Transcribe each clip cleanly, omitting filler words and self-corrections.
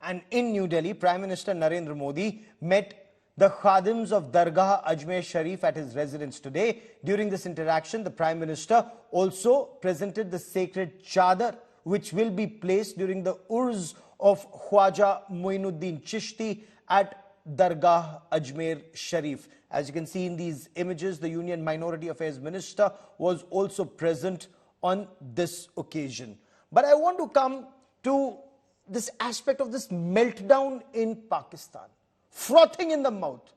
And in New Delhi, Prime Minister Narendra Modi met the Khadims of Dargah Ajmer Sharif at his residence today. During this interaction, the Prime Minister also presented the sacred chadar, which will be placed during the Urs of Khwaja Moinuddin Chishti at Dargah Ajmer Sharif. As you can see in these images, the Union Minority Affairs Minister was also present on this occasion. But I want to come to this aspect of this meltdown in Pakistan, frothing in the mouth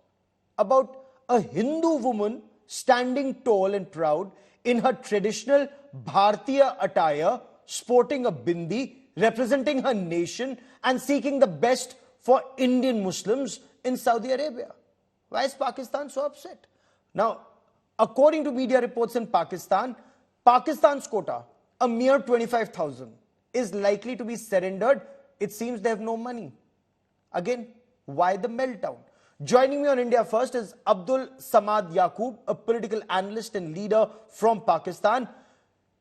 about a Hindu woman standing tall and proud in her traditional Bharatiya attire, sporting a bindi, representing her nation and seeking the best for Indian Muslims in Saudi Arabia. Why is Pakistan so upset? Now, according to media reports in Pakistan, Pakistan's quota, a mere 25,000, is likely to be surrendered. It seems they have no money. Again, why the meltdown? Joining me on India First is Abdul Samad Yaqoob, a political analyst and leader from Pakistan.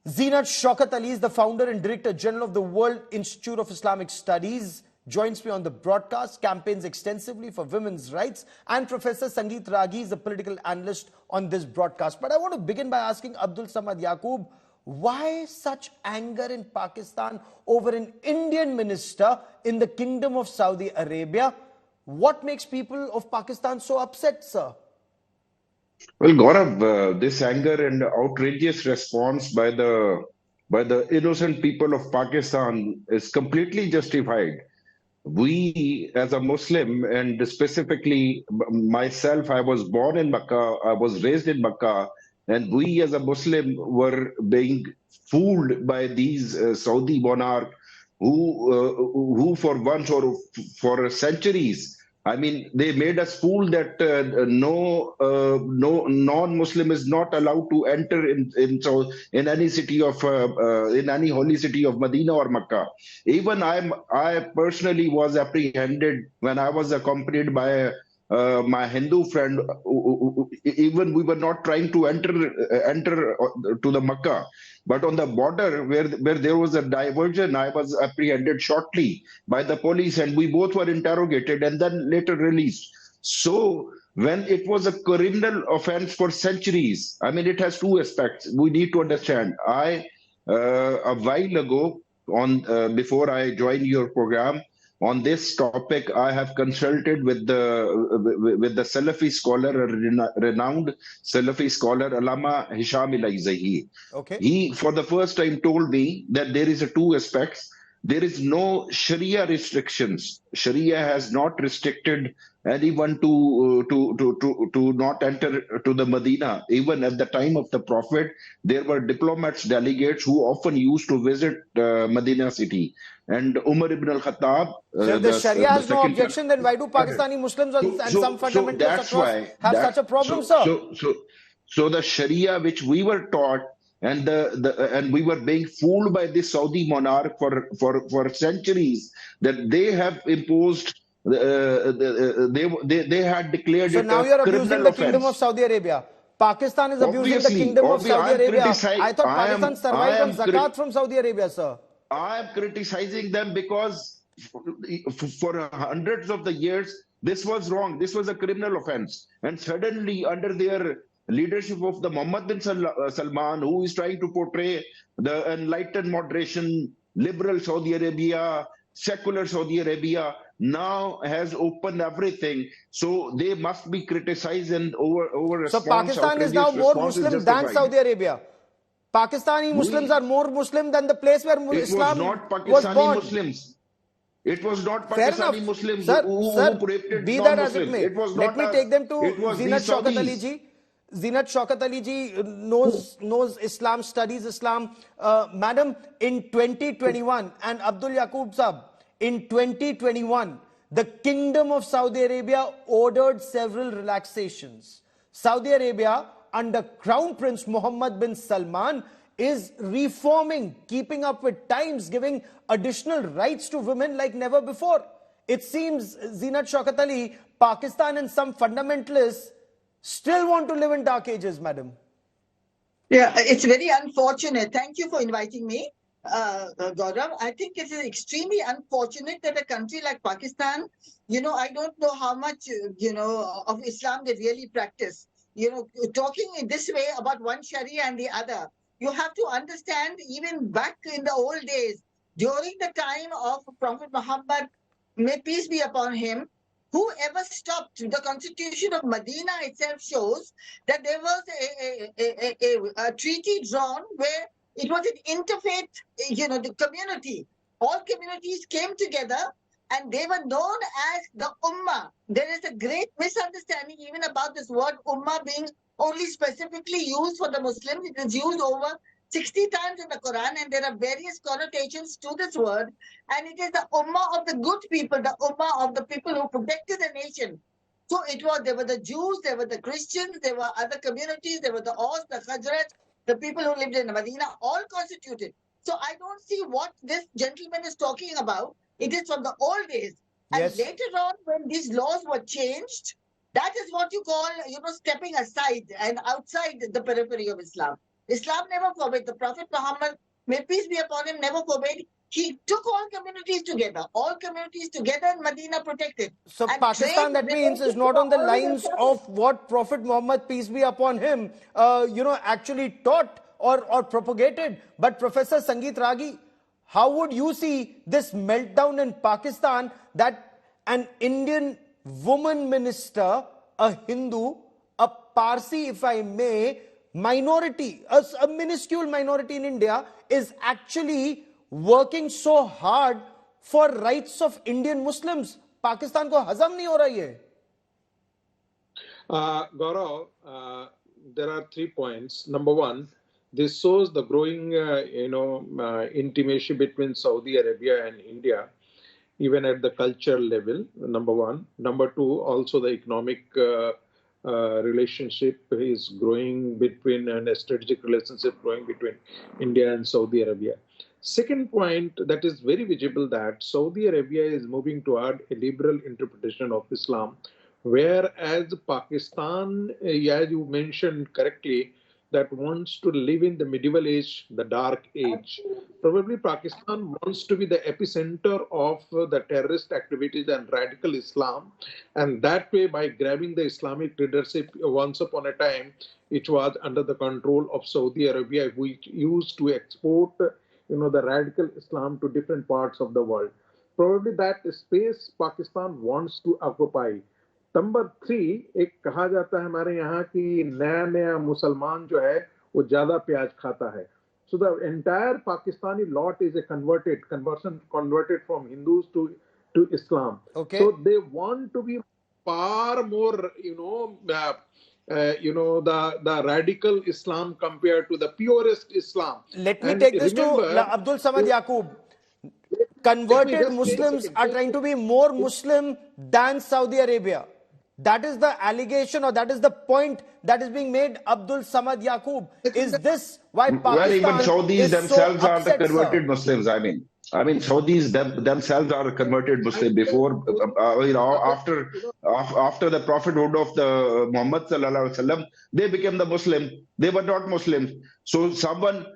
Zeenat Shaukat Ali is the founder and director general of the World Institute of Islamic Studies. Joins me on the broadcast, campaigns extensively for women's rights. And Professor Sangeet Ragi is a political analyst on this broadcast. But I want to begin by asking Abdul Samad Yaqoob, why such anger in Pakistan over an Indian minister in the Kingdom of Saudi Arabia? What makes people of Pakistan so upset, sir? Well, Gaurav, this anger and outrageous response by the innocent people of Pakistan is completely justified. We, as a Muslim, and specifically myself, I was born in Makkah, I was raised in Makkah, and we as a Muslim were being fooled by these Saudi monarchs who for once or for centuries, I mean, they made us fool that no non-Muslim is not allowed to enter in any city of in any holy city of Medina or Makkah. Even I personally was apprehended when I was accompanied by my Hindu friend. Even we were not trying to enter to the Makkah, but on the border where there was a diversion, I was apprehended shortly by the police, and we both were interrogated and then later released. So when it was a criminal offense for centuries, I mean, it has two aspects. We need to understand. A while ago, before I joined your program, on this topic, I have consulted with the Salafi scholar, a renowned Salafi scholar, Allama Hisham Ilaizahi. Okay. He, for the first time, told me that there is two aspects. There is no Sharia restrictions. Sharia has not restricted anyone to not enter to the Medina. Even at the time of the Prophet, there were diplomats, delegates who often used to visit Medina city. And Umar ibn al-Khattab... So if the Sharia has no objection, then why do Pakistani Muslims and some fundamentalists across have such a problem, sir? So the Sharia which we were taught, and we were being fooled by this Saudi monarch for centuries, that they have imposed, they had declared so it now a you're abusing criminal the offense. Kingdom of Saudi Arabia. Pakistan is abusing the Kingdom of Saudi Arabia. I thought Pakistan survived on zakat from Saudi Arabia, sir. I am criticizing them because for hundreds of the years, this was wrong. This was a criminal offense. And suddenly, under their leadership of the Mohammed bin Salman, who is trying to portray the enlightened moderation, liberal Saudi Arabia, secular Saudi Arabia, now has opened everything. So they must be criticized and over So Pakistan is now more Muslim than Saudi Arabia. Pakistani Muslims are more Muslim than the place where Islam was born. Muslims. It was not Pakistani Muslims who raped be that as it may. Let me take them to Zeenat Shaukat Ali ji. Zinat Shaukat Ali ji knows Islam, studies Islam. Madam, in 2021, and Abdul Yaqoob Sahab, in 2021, the Kingdom of Saudi Arabia ordered several relaxations. Saudi Arabia, under Crown Prince Mohammed bin Salman, is reforming, keeping up with times, giving additional rights to women like never before. It seems, Zeenat Shaukat Ali, Pakistan and some fundamentalists still want to live in dark ages, madam. Yeah, it's very unfortunate. Thank you for inviting me. Gaurav, I think it is extremely unfortunate that a country like Pakistan, I don't know how much, of Islam they really practice. Talking in this way about one Sharia and the other, you have to understand even back in the old days, during the time of Prophet Muhammad, may peace be upon him, whoever stopped the constitution of Medina itself shows that there was a treaty drawn where it was an interfaith, the community. All communities came together and they were known as the Ummah. There is a great misunderstanding even about this word Ummah being only specifically used for the Muslims. It is used over 60 times in the Quran, and there are various connotations to this word. And it is the Ummah of the good people, the Ummah of the people who protected the nation. So there were the Jews, there were the Christians, there were other communities, there were the Aus, the Khazraj, the people who lived in Medina, all constituted. So I don't see what this gentleman is talking about. It is from the old days. And later on, when these laws were changed, that is what you call, stepping aside and outside the periphery of Islam. Islam never forbade. The Prophet Muhammad, may peace be upon him, never forbade. He took all communities together in Medina protected. So Pakistan, that means, is not on the lines of what Prophet Muhammad, peace be upon him, actually taught or propagated. But Professor Sangeet Ragi, how would you see this meltdown in Pakistan that an Indian woman minister, a Hindu, a Parsi, if I may, minority, a minuscule minority in India, is actually working so hard for rights of Indian Muslims? Pakistan ko hazam nahi ho rahi hai. Gaurav, there are 3 points. Number one, this shows the growing, intimacy between Saudi Arabia and India, even at the cultural level. Number one. Number two, also the economic relationship is growing between, and a strategic relationship growing between India and Saudi Arabia. Second point that is very visible, that Saudi Arabia is moving toward a liberal interpretation of Islam, whereas Pakistan, as you mentioned correctly, that wants to live in the medieval age, the dark age. Probably Pakistan wants to be the epicenter of the terrorist activities and radical Islam. And that way, by grabbing the Islamic leadership, once upon a time, it was under the control of Saudi Arabia, which used to export, the radical Islam to different parts of the world. Probably that space Pakistan wants to occupy. Number 3, एक कहा जाता है हमारे यहाँ कि नया मुसलमान जो है वो ज्यादा प्याज खाता है. So the entire Pakistani lot is a converted from Hindus to Islam. Okay. So they want to be far more, the radical Islam compared to the purest Islam. Let me take this to Abdul Samad Yaqub. Converted Muslims are trying to be more Muslim than Saudi Arabia. That is the allegation, or that is the point that is being made, Abdul Samad Yaqub. Is this why Pakistan even Saudis is themselves so are upset, the converted sir? Muslims. I mean, Saudis themselves are converted Muslim. Before, after the prophethood of the Muhammad sallallahu alaihi wasallam, they became the Muslim. They were not Muslims. So someone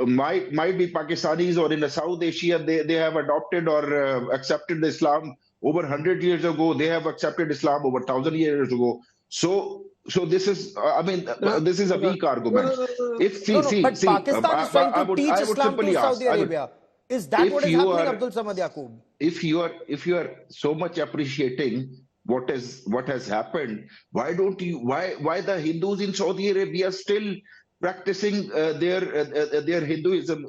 might be Pakistanis, or in the South Asia, they have adopted or accepted Islam over 100 years ago. They have accepted Islam over 1,000 years ago. So this is, this is a weak argument. But Pakistan is trying to teach Islam to Saudi Arabia. Is that what is happening, Abdul Samad Yaqub? If you are so much appreciating what has happened, why the Hindus in Saudi Arabia still practicing their Hinduism,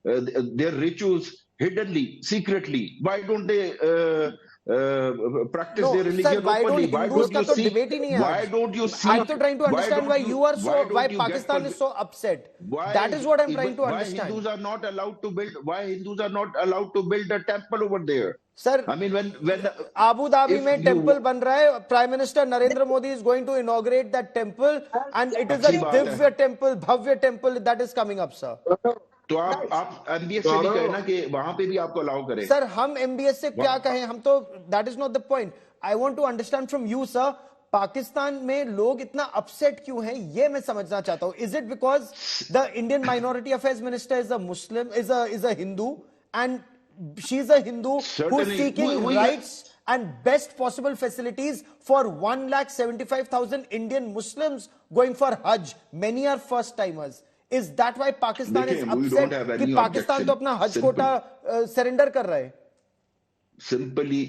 their rituals hiddenly, secretly? Why don't they practice their religion openly? Why don't you see? Why don't you see? I'm trying to understand why Pakistan is so upset. That is what I'm trying to understand. Why Hindus are not allowed to build? Why Hindus are not allowed to build a temple over there? Sir, I mean, when Abu Dhabi mein temple ban raha hai, Prime Minister Narendra Modi is going to inaugurate that temple, and it is a Divya temple, Bhavya temple that is coming up, sir. तो आप MBS से भी कहे ना कि वहां पे भी आपको अलाउ करें. सर, हम MBS से क्या कहें? हम तो, that is not the point. I want to understand from you, sir. Pakistan में लोग इतना अपसेट क्यों हैं, ये मैं समझना चाहता हूं. Is it because the Indian minority affairs minister is a Muslim, is a Hindu, and she is a Hindu who is seeking rights and best possible facilities for 1,75,000 Indian Muslims going for Hajj? Many are first timers. Is that why Pakistan is upset कि पाकिस्तान तो अपना हज Kota surrender कर रहा है? Simply,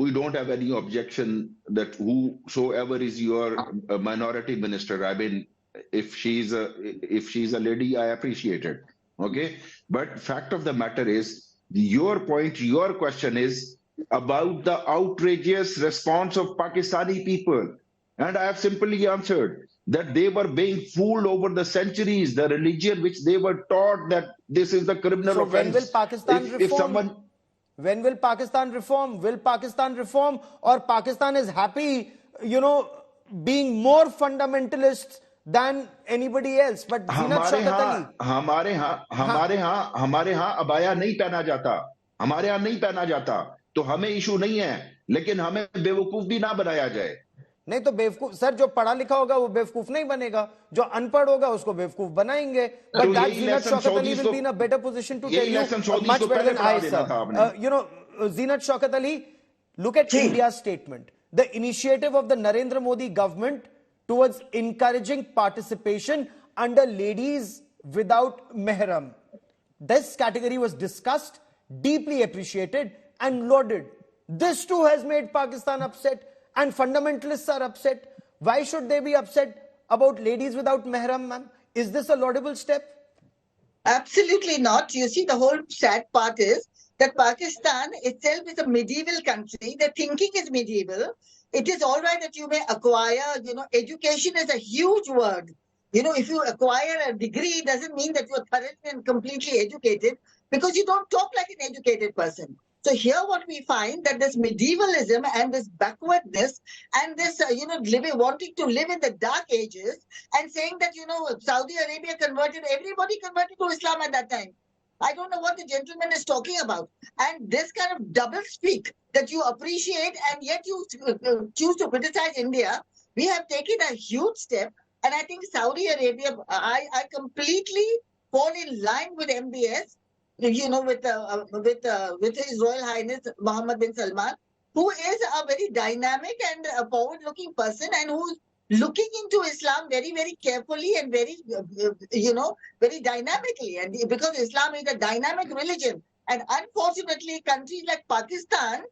we don't have any objection that whosoever is your minority minister. I mean, if she's a lady, I appreciate it. Okay, but fact of the matter is, your point, your question is about the outrageous response of Pakistani people. And I have simply answered that they were being fooled over the centuries, the religion which they were taught that this is the criminal offense. When will Pakistan reform? When will Pakistan reform? Will Pakistan reform, or Pakistan is happy, being more fundamentalist than anybody else? But Zinat Shaukat Ali, हमारे यहाँ abaya नहीं पहना जाता, हमारे यहाँ नहीं पहना जाता, तो हमें इशू नहीं है, लेकिन हमें बेवकूफ भी ना बनाया जाए. नहीं तो बेवकूफ सर, जो पढ़ा लिखा होगा वो बेवकूफ नहीं बनेगा, जो अनपढ़ होगा उसको बेवकूफ बनाएंगे. But that Zinat Shaukat Ali will be in a better position to tell you much better than I, sir. Zinat Shaukat Ali, look at India's statement. The initiative of the Narendra Modi government towards encouraging participation under ladies without mehram. This category was discussed, deeply appreciated and lauded. This too has made Pakistan upset, and fundamentalists are upset. Why should they be upset about ladies without mehram, ma'am? Is this a laudable step? Absolutely not. You see, the whole sad part is that Pakistan itself is a medieval country. The thinking is medieval. It is all right that you may acquire, education is a huge word. If you acquire a degree, it doesn't mean that you're thoroughly and completely educated, because you don't talk like an educated person. So here what we find, that this medievalism and this backwardness and this, wanting to live in the dark ages, and saying that, Saudi Arabia everybody converted to Islam at that time. I don't know what the gentleman is talking about. And this kind of double speak that you appreciate and yet you choose to criticize India, we have taken a huge step. And I think Saudi Arabia, I completely fall in line with MBS, with His Royal Highness Mohammed bin Salman, who is a very dynamic and a forward-looking person, and who's looking into Islam very, very carefully and very, very dynamically. And because Islam is a dynamic religion, and unfortunately, countries like Pakistan,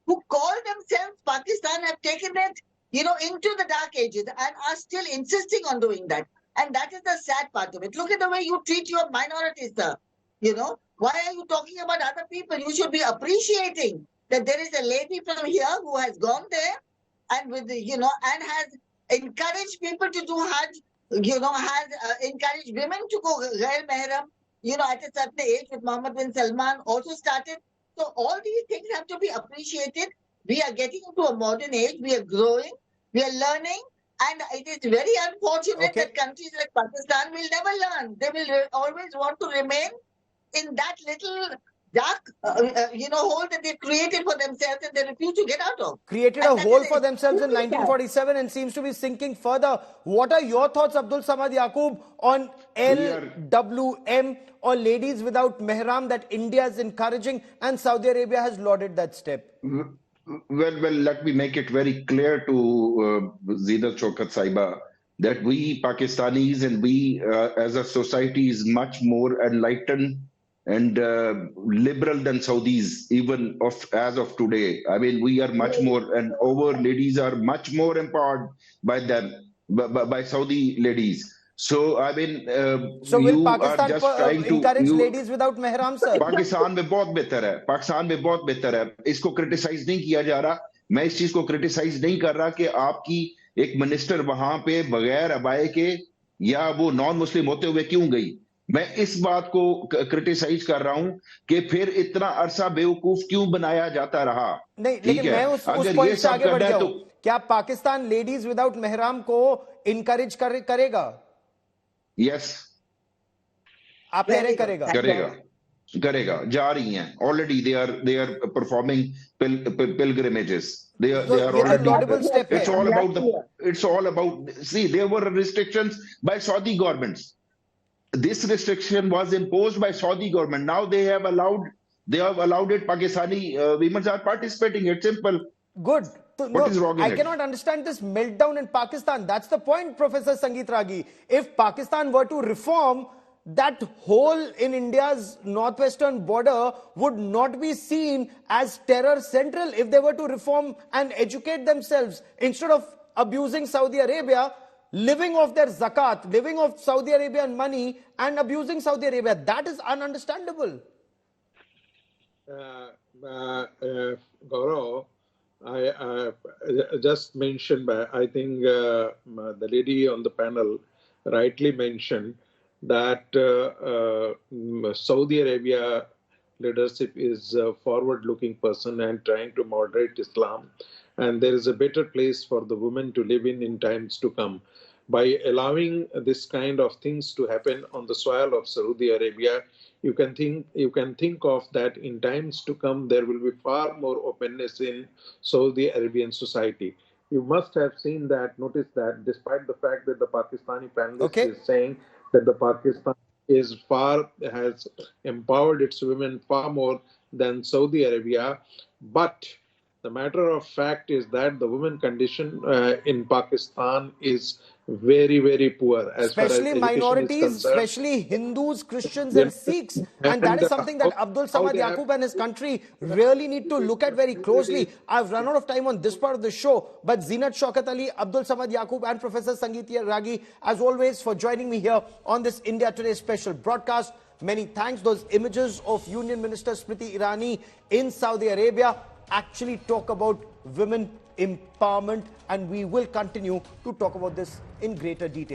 who call themselves Pakistan, have taken it, into the dark ages and are still insisting on doing that. And that is the sad part of it. Look at the way you treat your minorities, sir. Why are you talking about other people? You should be appreciating that there is a lady from here who has gone there and and has encouraged people to do Hajj, has encouraged women to go Ghair Mehram, at a certain age, with Mohammed bin Salman also started. So all these things have to be appreciated. We are getting into a modern age. We are growing. We are learning. And it is very unfortunate that countries like Pakistan will never learn. They will always want to remain in that little dark, hole that they created for themselves and they refuse to get out of. Created a hole for themselves in 1947 and seems to be sinking further. What are your thoughts, Abdul Samad Yaqoob, on LWM, or ladies without mehram, that India is encouraging and Saudi Arabia has lauded that step? Well, let me make it very clear to Zinat Shaukat Saiba that we Pakistanis and we as a society is much more enlightened and liberal than Saudis, even as of today. I mean, we are much more, and our ladies are much more empowered by them, by Saudi ladies. So, I mean, so will Pakistan encourage ladies without mehram, sir? Pakistan में बहुत बेहतर है, पाकिस्तान में बहुत बेहतर है. इसको criticise नहीं किया जा रहा. मैं इस चीज को क्रिटिसाइज नहीं कर रहा कि आपकी एक मिनिस्टर वहां पे बगैर अबाए के या वो नॉन मुस्लिम होते हुए क्यों गई. मैं इस बात को क्रिटिसाइज कर रहा हूं कि फिर इतना अरसा बेवकूफ क्यों बनाया जाता रहा. नहीं, लेकिन मैं उस पॉइंट से आगे बढ़ जाऊं. क्या पाकिस्तान लेडीज विदाउट मेहराम को इनकरेज करेगा? यस, आप कह रहे करेगा. करेगा जा रही हैं already they are performing pilgrimages So, they are ये तो already laudable step है. it's all about see there were restrictions by Saudi governments. This restriction was imposed by Saudi government. Now they have allowed it. Pakistani women are participating. It's simple. Good. So, What is wrong in I it? cannot understand this meltdown in Pakistan. That's the point, Professor Sangeet Ragi. If Pakistan were to reform, that hole in India's northwestern border would not be seen as terror central if they were to reform and educate themselves instead of abusing Saudi Arabia, living off their zakat, living off Saudi Arabian money and abusing Saudi Arabia. That is ununderstandable. Gaurav, I just mentioned, I think the lady on the panel rightly mentioned that Saudi Arabia leadership is a forward-looking person and trying to moderate Islam, and there is a better place for the women to live in times to come. By allowing this kind of things to happen on the soil of Saudi Arabia, you can think of that in times to come there will be far more openness in Saudi Arabian society. You must have seen that, noticed that, despite the fact that the Pakistani panelist is saying that the Pakistan has empowered its women far more than Saudi Arabia, but the matter of fact is that the women condition in Pakistan is very, very poor as especially far as minorities, especially Hindus, Christians and Sikhs. And that is something that Abdul Samad Yaqub and his country really need to look at very closely. I've run out of time on this part of the show, but Zeenat Shaukat Ali, Abdul Samad Yaqub and Professor Sangeet Ragi, as always, for joining me here on this India Today special broadcast. Many thanks. Those images of Union Minister Smriti Rani in Saudi Arabia actually talk about women empowerment, and we will continue to talk about this in greater detail.